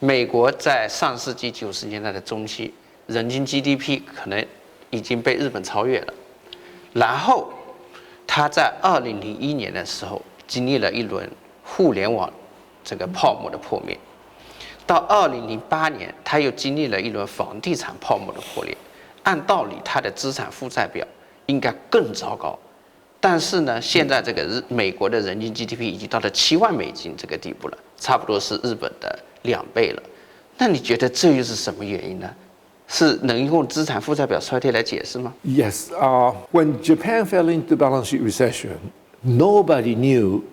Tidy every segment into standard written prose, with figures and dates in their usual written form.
美国在上世纪90年代的中期，人均 GDP 可能已经被日本超越了。然后，它在2001年的时候经历了一轮互联网这个泡沫的破灭，到2008年，它又经历了一轮房地产泡沫的破裂。按道理，它的资产负债表应该更糟糕。但是呢，现在这个美国的人均 GDP 已经到了7万美金这个地步了，差不多是日本的2倍了。那你觉得这又是什么原因呢？是能用资产负债表衰退来解释吗？ Yes. When Japan fell into balance sheet recession, nobody knew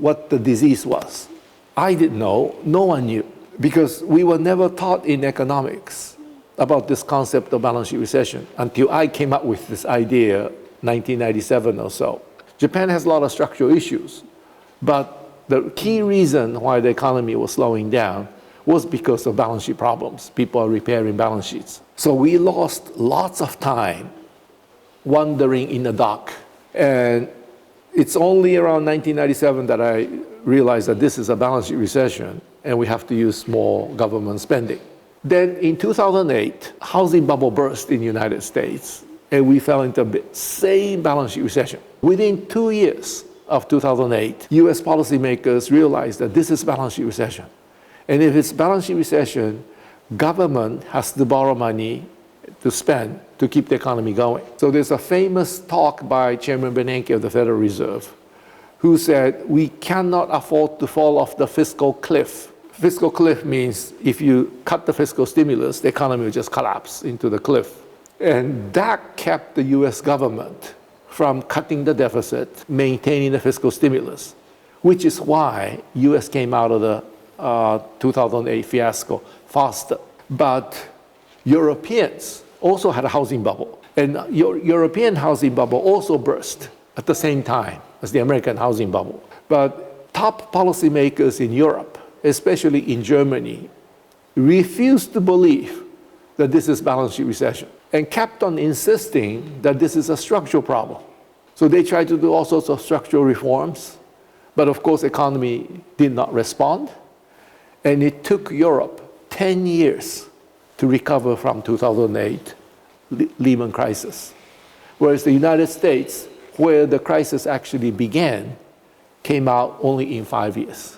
what the disease was. I didn't know. No one knew because we were never taught in economics about this concept of balance sheet recession until I came up with this idea 1997 or so. Japan has a lot of structural issues, but the key reason why the economy was slowing down was because of balance sheet problems. People are repairing balance sheets. So we lost lots of time wandering in the dark. And it's only around 1997 that I realized that this is a balance sheet recession and we have to use more government spending. Then in 2008, housing bubble burst in the United States and we fell into the same balance sheet recession. Within 2 years of 2008, US policymakers realized that this is balance sheet recession. And if it's balance sheet recession, government has to borrow money to spend to keep the economy going. So there's a famous talk by Chairman Bernanke of the Federal Reserve, who said, we cannot afford to fall off the fiscal cliff. Fiscal cliff means if you cut the fiscal stimulus, the economy will just collapse into the cliff. And that kept the US government from cutting the deficit, maintaining the fiscal stimulus, which is why US came out of the 2008 fiasco faster. But Europeans also had a housing bubble. And European housing bubble also burst at the same time as the American housing bubble. But top policymakers in Europe, especially in Germany, refused to believe that this is balance sheet recession and kept on insisting that this is a structural problem. So they tried to do all sorts of structural reforms, but of course the economy did not respond. And it took Europe 10 years to recover from 2008 Lehman crisis. Whereas the United States, where the crisis actually began, came out only in 5 years.